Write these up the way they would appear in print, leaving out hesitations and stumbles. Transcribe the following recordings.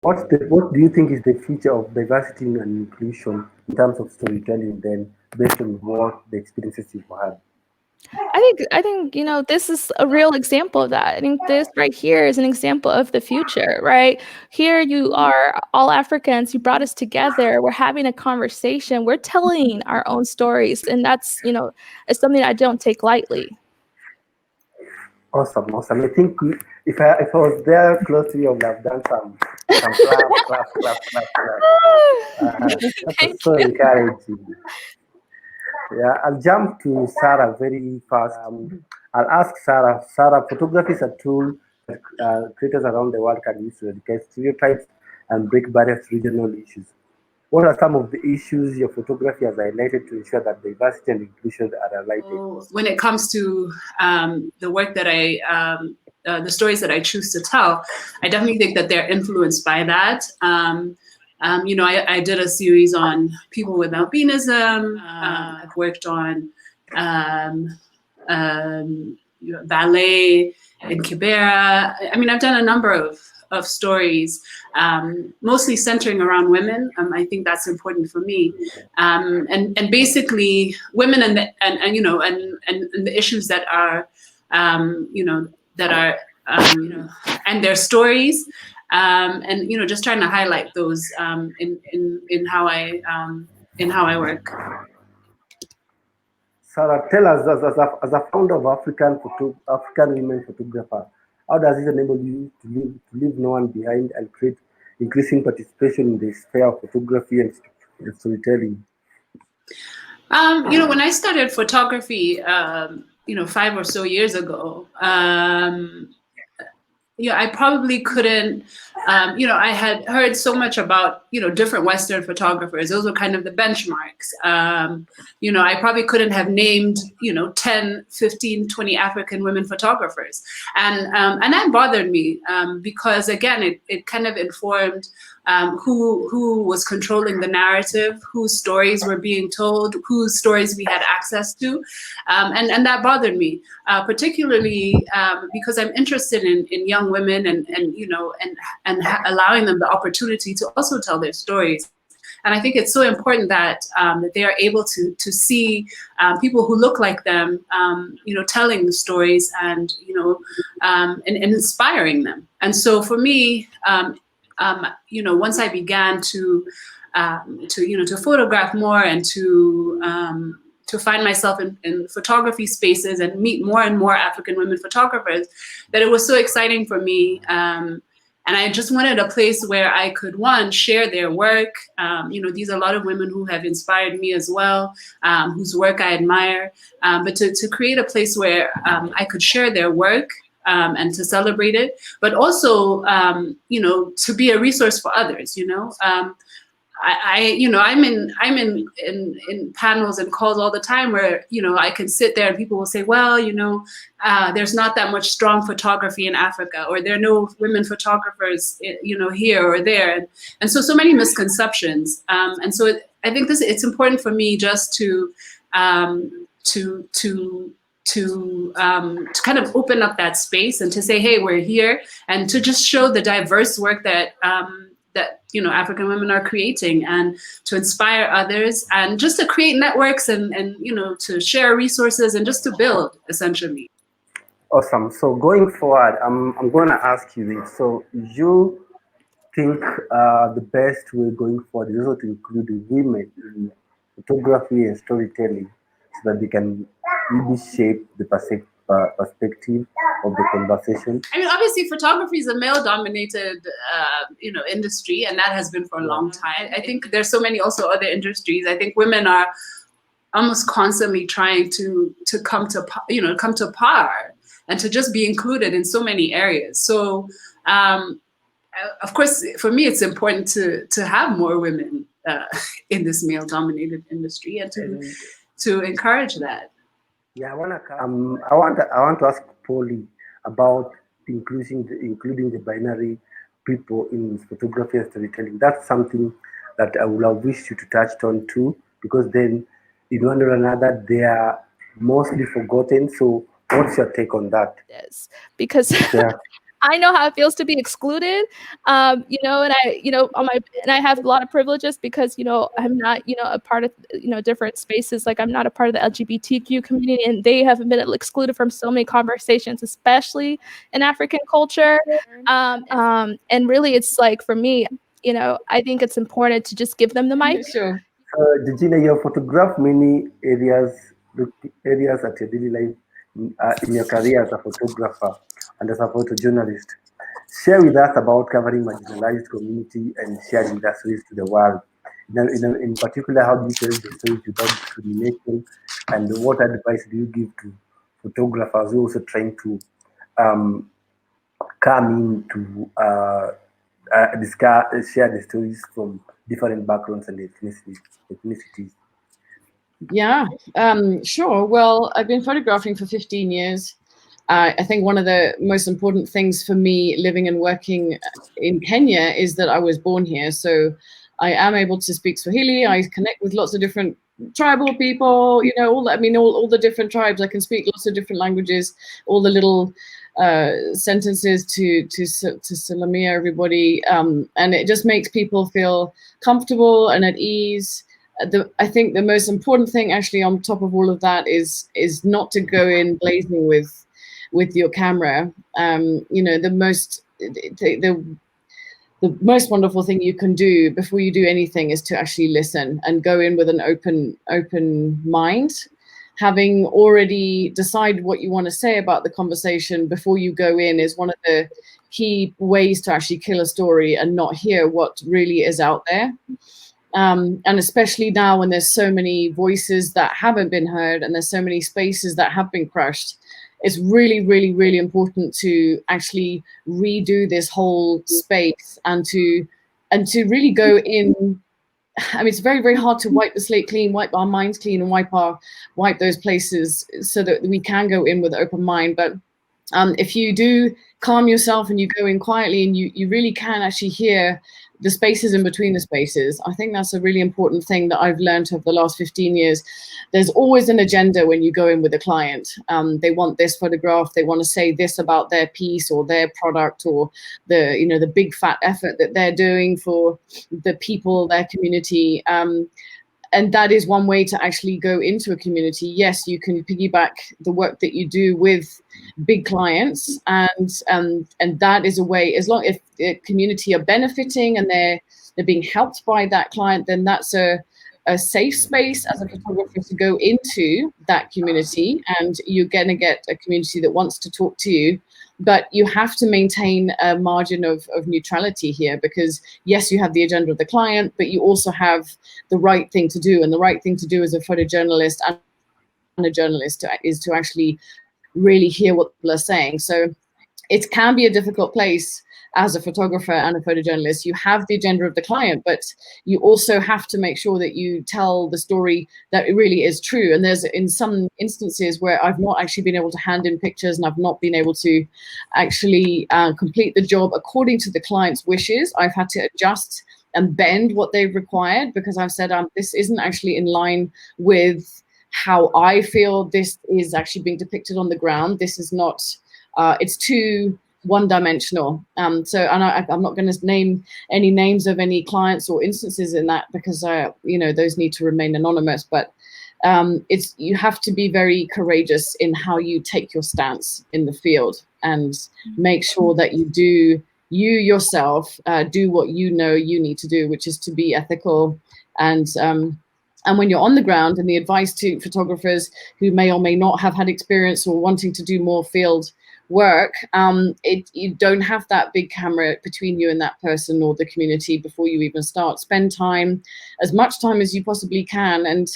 What do you think is the future of diversity and inclusion in terms of storytelling then, based on what the experiences you've had? I think this is a real example of that. I think this right here is an example of the future, right? Here you are, all Africans. You brought us together. We're having a conversation. We're telling our own stories, and that's is something I don't take lightly. Awesome, awesome. I think if I was there close to you, I would have done some clap, clap, clap, clap, clap. That was Thank so you. encouraging. Yeah, I'll jump to Sarah very fast. I'll ask Sarah. Sarah, photography is a tool that creators around the world can use to eradicate stereotypes and break barriers to regional issues. What are some of the issues your photography has highlighted to ensure that diversity and inclusion are highlighted? So when it comes to the work that the stories that I choose to tell, I definitely think that they're influenced by that. I did a series on people with albinism. I've worked on ballet in Kibera. I mean, I've done a number of stories, mostly centering around women. I think that's important for me, and basically women and the issues that are, and their stories, and just trying to highlight those in how I work. Sarah, tell us, as a founder of African Women Photographer, how does it enable you to leave no one behind and create increasing participation in the sphere of photography and storytelling? When I started photography, 5 or so years ago, I probably couldn't, I had heard so much about, different Western photographers. Those were kind of the benchmarks. I probably couldn't have named, 10, 15, 20 African women photographers. And that bothered me because, again, it kind of informed who was controlling the narrative, whose stories were being told, whose stories we had access to. And that bothered me, particularly because I'm interested in young women and allowing them the opportunity to also tell their stories. And I think it's so important that they are able to see people who look like them, telling the stories and inspiring them. And so for me, once I began to photograph more and to find myself in photography spaces and meet more and more African women photographers, that it was so exciting for me. And I just wanted a place where I could, one, share their work. These are a lot of women who have inspired me as well, whose work I admire. But to create a place where I could share their work and to celebrate it, but also, to be a resource for others. I'm in panels and calls all the time where, I can sit there and people will say, well, there's not that much strong photography in Africa, or there are no women photographers, here or there. And so many misconceptions. And so I think it's important for me just to kind of open up that space and to say, hey, we're here, and to just show the diverse work that African women are creating, and to inspire others, and just to create networks and to share resources and just to build, essentially. Awesome. So going forward, I'm going to ask you this. So you think the best way going forward is also to include the women in photography and storytelling, so that they can really shape the perspective of the conversation? I mean, obviously, photography is a male-dominated, industry, and that has been for a long time. I think there's so many also other industries. I think women are almost constantly trying to come to par and to just be included in so many areas. So, of course, for me, it's important to have more women in this male-dominated industry, and to encourage that. Yeah, I want to ask Polly about including the binary people in photography and storytelling. That's something that I would have wished you to touch on too, because then in one or another they are mostly forgotten. So what's your take on that? Yes, because Yeah. I know how it feels to be excluded, and I have a lot of privileges because, I'm not, a part of, different spaces. Like, I'm not a part of the LGBTQ community, and they have been excluded from so many conversations, especially in African culture. And really, it's like, for me, I think it's important to just give them the mic. Sure. Regina, you have photographed many areas at your daily life in your career as a photographer and as a photojournalist. Share with us about covering marginalized community and sharing their stories to the world. In particular, how do you tell the stories without discrimination, and what advice do you give to photographers who are also trying to um, come in to share the stories from different backgrounds and ethnicities? Yeah, sure. Well, I've been photographing for 15 years. I think one of the most important things for me living and working in Kenya is that I was born here. So I am able to speak Swahili. I connect with lots of different tribal people, all the different tribes. I can speak lots of different languages, all the little sentences to salamia everybody. And it just makes people feel comfortable and at ease. I think the most important thing actually on top of all of that is not to go in blazing with your camera. The most wonderful thing you can do before you do anything is to actually listen and go in with an open mind, having already decided what you want to say about the conversation before you go in is one of the key ways to actually kill a story and not hear what really is out there. And especially now when there's so many voices that haven't been heard and there's so many spaces that have been crushed, it's really, really, really important to actually redo this whole space and to really go in. I mean, it's very, very hard to wipe the slate clean, wipe our minds clean, and wipe those places so that we can go in with an open mind. But if you do calm yourself and you go in quietly and you really can actually hear the spaces in between the spaces, I think that's a really important thing that I've learned over the last 15 years. There's always an agenda when you go in with a client. They want this photograph, they want to say this about their piece or their product or the big fat effort that they're doing for the people, their community. And that is one way to actually go into a community. Yes, you can piggyback the work that you do with big clients, and that is a way. As long if the community are benefiting and they're being helped by that client, then that's a safe space as a photographer to go into that community, and you're going to get a community that wants to talk to you. But you have to maintain a margin of neutrality here, because yes, you have the agenda of the client, but you also have the right thing to do. And the right thing to do as a photojournalist and a journalist is to actually really hear what people are saying. So it can be a difficult place as a photographer and a photojournalist. You have the agenda of the client, but you also have to make sure that you tell the story that it really is true. And there's in some instances where I've not actually been able to hand in pictures and I've not been able to actually complete the job according to the client's wishes. I've had to adjust and bend what they've required because I've said this isn't actually in line with how I feel this is actually being depicted on the ground. This is not, it's too one-dimensional. I'm not going to name any names of any clients or instances in that because those need to remain anonymous. But you have to be very courageous in how you take your stance in the field and make sure that you yourself do what you know you need to do, which is to be ethical. And when you're on the ground, and the advice to photographers who may or may not have had experience or wanting to do more field work, you don't have that big camera between you and that person or the community before you even start. Spend time, as much time as you possibly can, and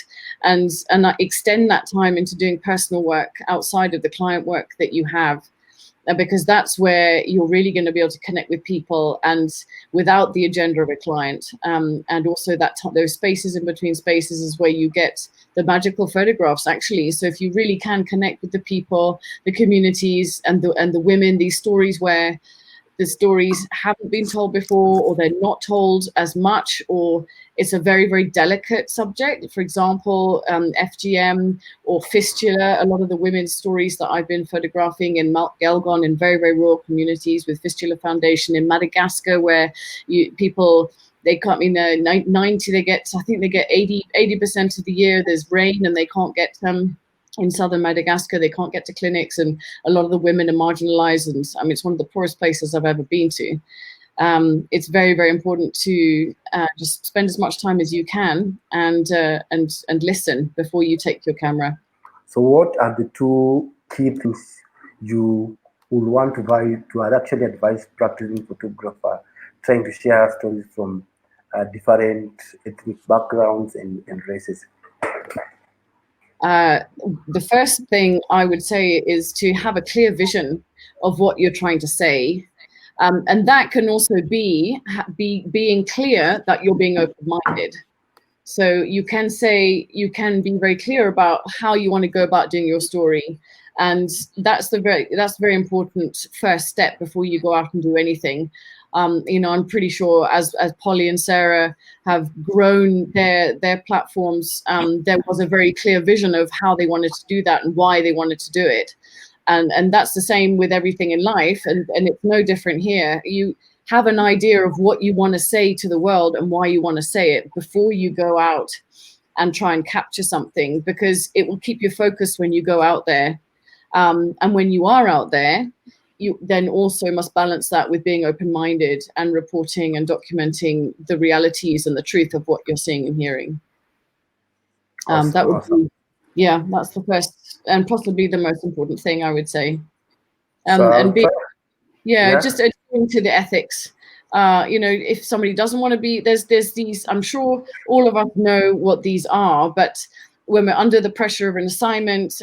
extend that time into doing personal work outside of the client work that you have. Because that's where you're really going to be able to connect with people and without the agenda of a client. And also those spaces in between spaces is where you get the magical photographs, actually. So if you really can connect with the people, the communities, and the women, these stories where the stories haven't been told before, or they're not told as much, or it's a very, very delicate subject. For example, FGM or fistula. A lot of the women's stories that I've been photographing in Mount Gelgon, in very, very rural communities with Fistula Foundation in Madagascar, where people, they can't, 90, they get, I think they get 80% of the year there's rain and they can't get in southern Madagascar, they can't get to clinics, and a lot of the women are marginalized. And I mean, it's one of the poorest places I've ever been to. It's very, very important to just spend as much time as you can and listen before you take your camera. So what are the two key things you would want to actually advise practicing photographer trying to share stories from different ethnic backgrounds and races? The first thing I would say is to have a clear vision of what you're trying to say. And that can also be being clear that you're being open-minded. So you can be very clear about how you want to go about doing your story. And that's very important first step before you go out and do anything. I'm pretty sure as Polly and Sarah have grown their platforms, there was a very clear vision of how they wanted to do that and why they wanted to do it. And that's the same with everything in life. And it's no different here. You have an idea of what you want to say to the world and why you want to say it before you go out and try and capture something, because it will keep you focused when you go out there. And when you are out there, you then also must balance that with being open-minded and reporting and documenting the realities and the truth of what you're seeing and hearing. That would be, yeah, that's the first and possibly the most important thing I would say. Just adhering to the ethics. If somebody doesn't want to be, there's these, I'm sure all of us know what these are, but when we're under the pressure of an assignment,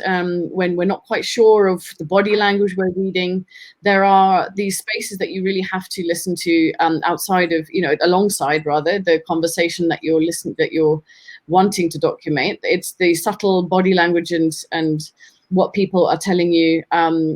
when we're not quite sure of the body language we're reading, there are these spaces that you really have to listen to outside of, alongside rather, the conversation that you're wanting to document. It's the subtle body language and what people are telling you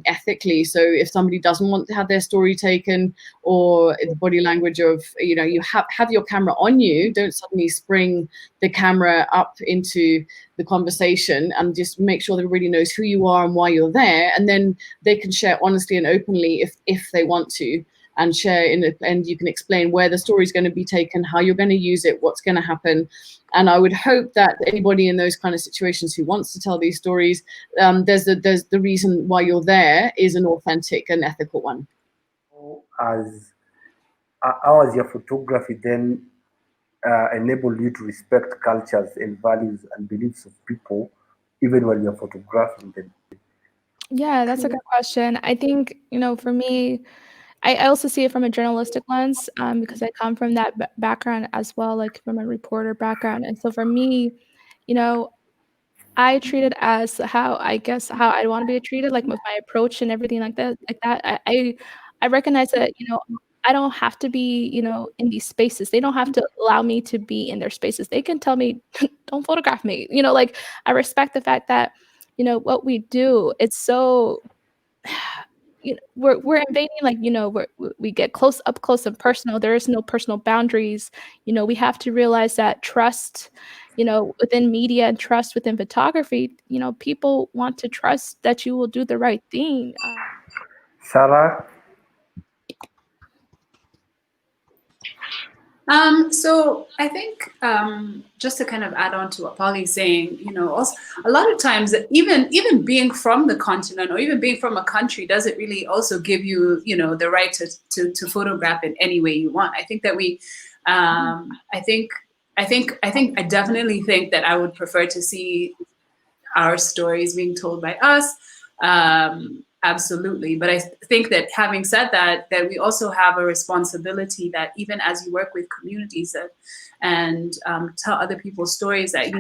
ethically. So if somebody doesn't want to have their story taken, or the body language of, you have your camera on you, don't suddenly spring the camera up into the conversation, and just make sure that everybody knows who you are and why you're there. And then they can share honestly and openly if they want to, and share and you can explain where the story is going to be taken, how you're going to use it, what's going to happen. And I would hope that anybody in those kind of situations who wants to tell these stories, there's the reason why you're there is an authentic and ethical one. How has your photography then enabled you to respect cultures and values and beliefs of people, even when you're photographing them? Yeah, that's a good question. I think, for me, I also see it from a journalistic lens, because I come from that background as well, like from a reporter background. And so for me, I treat it as how I want to be treated, like with my approach and everything like that. I recognize that, I don't have to be, in these spaces. They don't have to allow me to be in their spaces. They can tell me, don't photograph me. I respect the fact that, what we do, it's so we're invading, like, we get up close and personal. There is no personal boundaries. We have to realize that trust, within media and trust within photography, people want to trust that you will do the right thing. Sarah? So I think just to kind of add on to what Polly's saying, also a lot of times even being from the continent or even being from a country doesn't really also give you, the right to photograph in any way you want. I think that I definitely think that I would prefer to see our stories being told by us. Absolutely. But I think that having said that we also have a responsibility that even as you work with communities and tell other people's stories, that,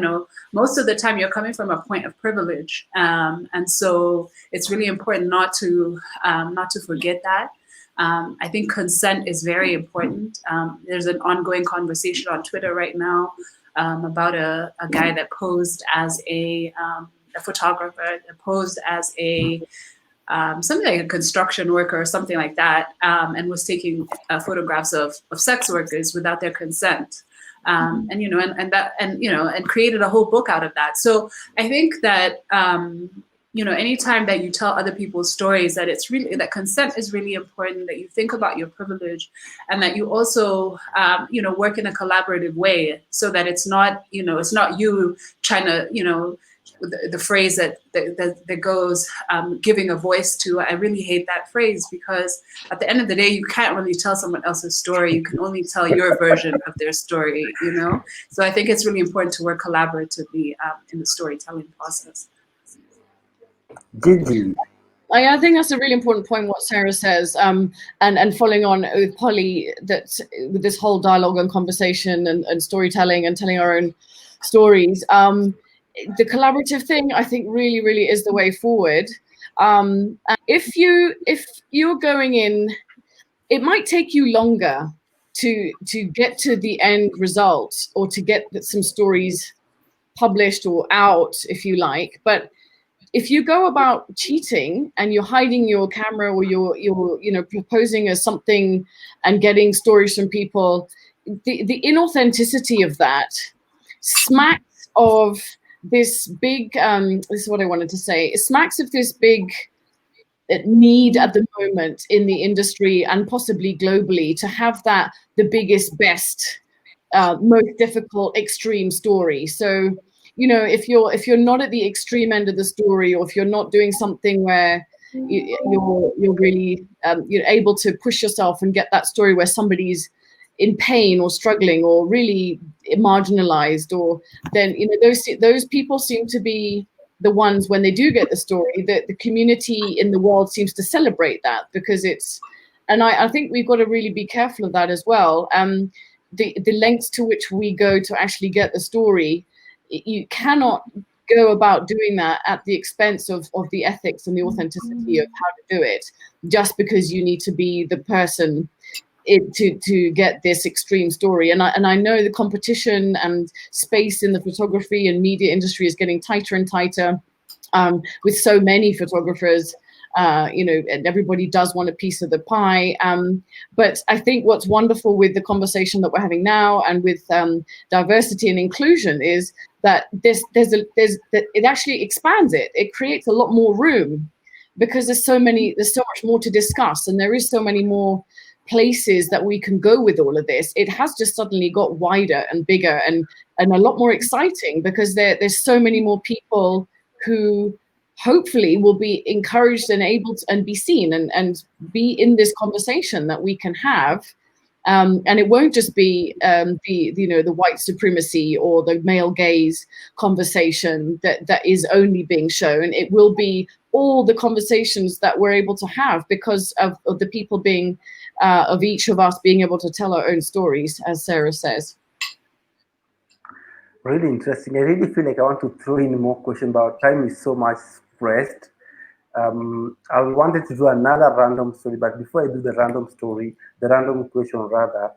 most of the time you're coming from a point of privilege. And so it's really important not to forget that. I think consent is very important. There's an ongoing conversation on Twitter right now about a guy that posed as a photographer, that posed as a something like a construction worker or something like that, and was taking photographs of sex workers without their consent. And you know, and that, and you know, and created a whole book out of that. So I think that you know, anytime that you tell other people's stories, that it's really, that consent is really important, that you think about your privilege, and that you also you know, work in a collaborative way, so that it's not, you know, it's not you trying to, you know, the phrase that goes giving a voice to. I really hate that phrase, because at the end of the day, you can't really tell someone else's story. You can only tell your version of their story, you know? So I think it's really important to work collaboratively in the storytelling process. Gigi. I think that's a really important point, what Sarah says, and following on with Polly, that with this whole dialogue and conversation and storytelling and telling our own stories, the collaborative thing, I think, really, really is the way forward. And if you're going in, it might take you longer to get to the end result, or to get some stories published or out, if you like. But if you go about cheating and you're hiding your camera, or you're you know, proposing as something and getting stories from people, the inauthenticity of that smacks of this big this is what I wanted to say, it smacks of this big need at the moment in the industry, and possibly globally, to have that the biggest, best, most difficult, extreme story. So, you know, if you're not at the extreme end of the story, or if you're not doing something where you're really you're able to push yourself and get that story where somebody's in pain or struggling or really marginalized, or then, you know, those people seem to be the ones, when they do get the story, that the community in the world seems to celebrate that, because it's, and I think we've got to really be careful of that as well. The lengths to which we go to actually get the story, you cannot go about doing that at the expense of the ethics and the authenticity of how to do it, just because you need to be the person to get this extreme story. And I know the competition and space in the photography and media industry is getting tighter and tighter, with so many photographers, you know, and everybody does want a piece of the pie. But I think what's wonderful with the conversation that we're having now, and with diversity and inclusion, is that it actually expands it. It creates a lot more room, because there's so much more to discuss, and there is so many more places that we can go with all of this. It has just suddenly got wider and bigger and a lot more exciting, because there's so many more people who hopefully will be encouraged and able to, and be seen and be in this conversation that we can have. And it won't just be the white supremacy or the male gaze conversation that is only being shown. It will be all the conversations that we're able to have, because of the people being, of each of us being able to tell our own stories, as Sarah says. Really interesting. I really feel like I want to throw in more questions, but time is so much pressed. I wanted to do another random story, but before I do the random question rather,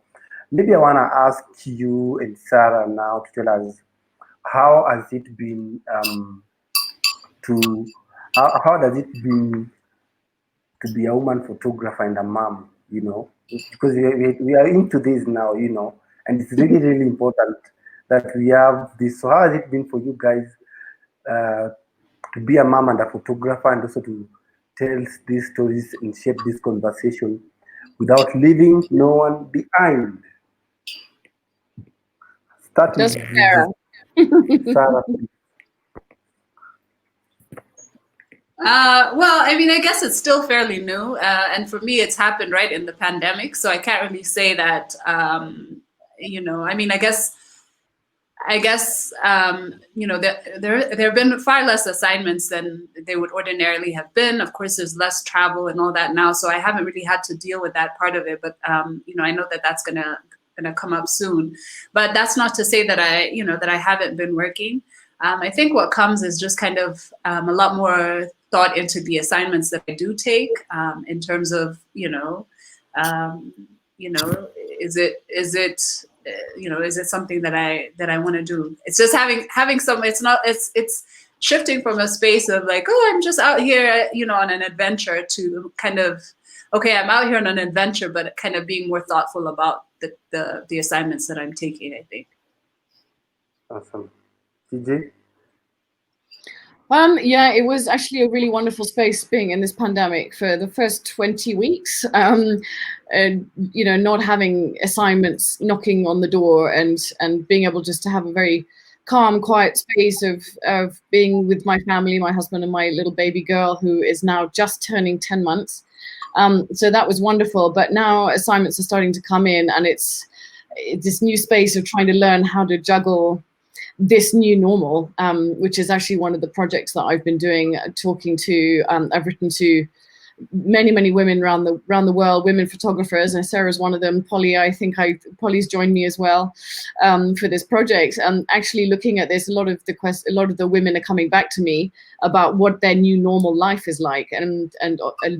maybe I want to ask you and Sarah now to tell us, how has it been how does it been to be a woman photographer and a mom, you know, because we are into this now, you know, and it's really, really important that we have this. So how has it been for you guys to be a mom and a photographer, and also to tell these stories and shape this conversation without leaving no one behind? Starting with Sarah. Sarah. Well, I mean, I guess it's still fairly new. And for me, it's happened right in the pandemic. So I can't really say that, you know, I mean, I guess, you know, there have been far less assignments than they would ordinarily have been. Of course, there's less travel and all that now. So I haven't really had to deal with that part of it. But, you know, I know that that's gonna come up soon. But that's not to say that I haven't been working. I think what comes is just kind of a lot more thought into the assignments that I do take, in terms of, is it something that I want to do? It's just having some. It's shifting from a space of like, oh, I'm just out here, you know, on an adventure, to kind of, okay, I'm out here on an adventure, but kind of being more thoughtful about the assignments that I'm taking, I think. Awesome. TJ? Yeah, it was actually a really wonderful space being in this pandemic for the first 20 weeks. And, you know, not having assignments knocking on the door, and being able just to have a very calm, quiet space of being with my family, my husband and my little baby girl, who is now just turning 10 months. So that was wonderful. But now assignments are starting to come in, and it's this new space of trying to learn how to juggle this new normal, which is actually one of the projects that I've been doing, talking to, I've written to many women around the world, women photographers, and Sarah's one of them. Polly, Polly's joined me as well for this project. Actually looking at this, a lot of the women are coming back to me about what their new normal life is like, and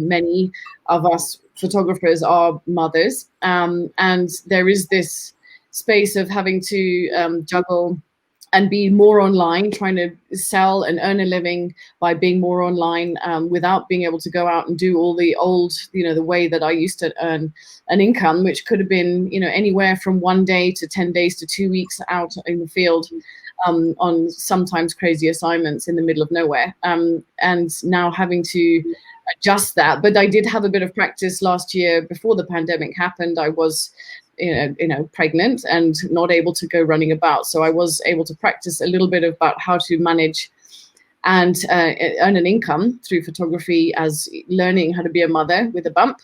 many of us photographers are mothers, and there is this space of having to juggle and be more online, trying to sell and earn a living by being more online, without being able to go out and do all the old, you know, the way that I used to earn an income, which could have been, you know, anywhere from 1 day to 10 days to 2 weeks out in the field, on sometimes crazy assignments in the middle of nowhere. And now having to adjust that. But I did have a bit of practice last year before the pandemic happened. I was pregnant and not able to go running about. So I was able to practice a little bit about how to manage and earn an income through photography, as learning how to be a mother with a bump,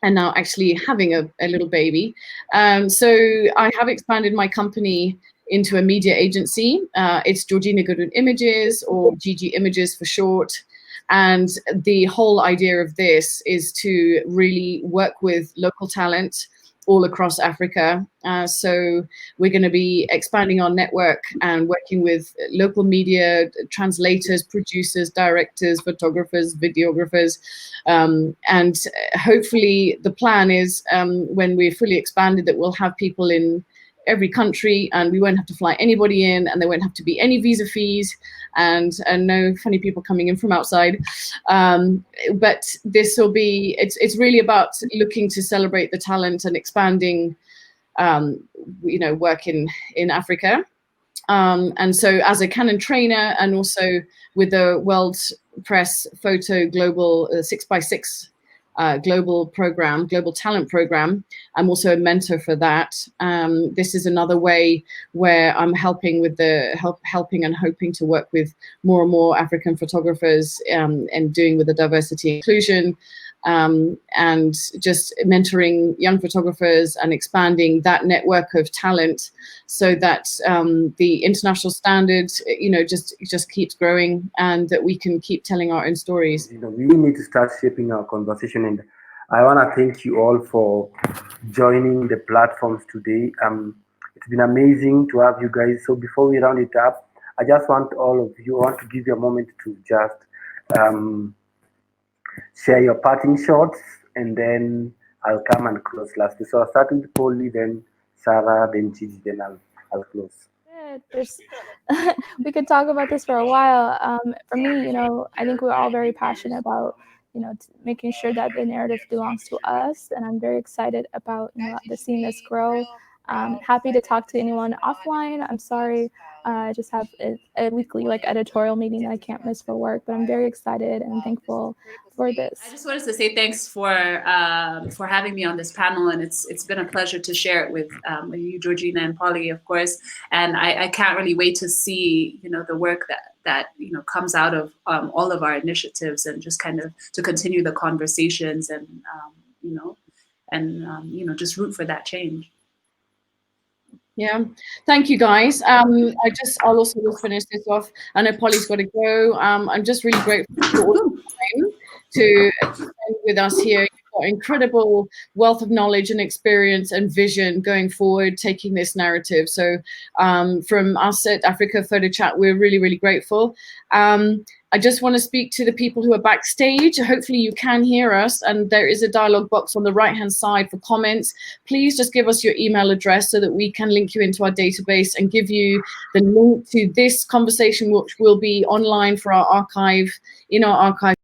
and now actually having a little baby. So I have expanded my company into a media agency. It's Georgina Goodwin Images, or GG Images for short. And the whole idea of this is to really work with local talent all across Africa. So we're going to be expanding our network and working with local media, translators, producers, directors, photographers, videographers. And hopefully the plan is, when we're fully expanded, that we'll have people in every country, and we won't have to fly anybody in, and there won't have to be any visa fees, and no funny people coming in from outside. But this will be, it's really about looking to celebrate the talent and expanding, work in Africa. And so as a Canon trainer, and also with the World Press Photo Global 6x6 global talent program, I'm also a mentor for that. This is another way where I'm helping with helping and hoping to work with more and more African photographers, and doing with the diversity and inclusion, and just mentoring young photographers and expanding that network of talent, so that the international standards, just keeps growing, and that we can keep telling our own stories. We need to start shaping our conversation, and I want to thank you all for joining the platforms today. It's been amazing to have you guys. So before we round it up, I just want all of you, I want to give you a moment to just share your parting shots, and then I'll come and close lastly. So I'll start with Polly, then Sarah, then Gigi, then I'll close. We could talk about this for a while. For me, I think we're all very passionate about, making sure that the narrative belongs to us, and I'm very excited about seeing this grow. Happy to talk to anyone offline. I'm sorry, I just have a weekly editorial meeting that I can't miss for work, but I'm very excited and thankful for this. I just wanted to say thanks for having me on this panel, and it's been a pleasure to share it with you, Georgina, and Polly, of course. And I can't really wait to see the work that comes out of all of our initiatives, and just kind of to continue the conversations, and just root for that change. Yeah, thank you guys. I'll also just finish this off. I know Polly's got to go. I'm just really grateful for all the time to spend with us here. You've got incredible wealth of knowledge and experience and vision going forward, taking this narrative. So from us at Africa Photo Chat, we're really, really grateful. I just want to speak to the people who are backstage. Hopefully you can hear us, and there is a dialogue box on the right-hand side for comments. Please just give us your email address so that we can link you into our database and give you the link to this conversation, which will be online for our archive, in our archive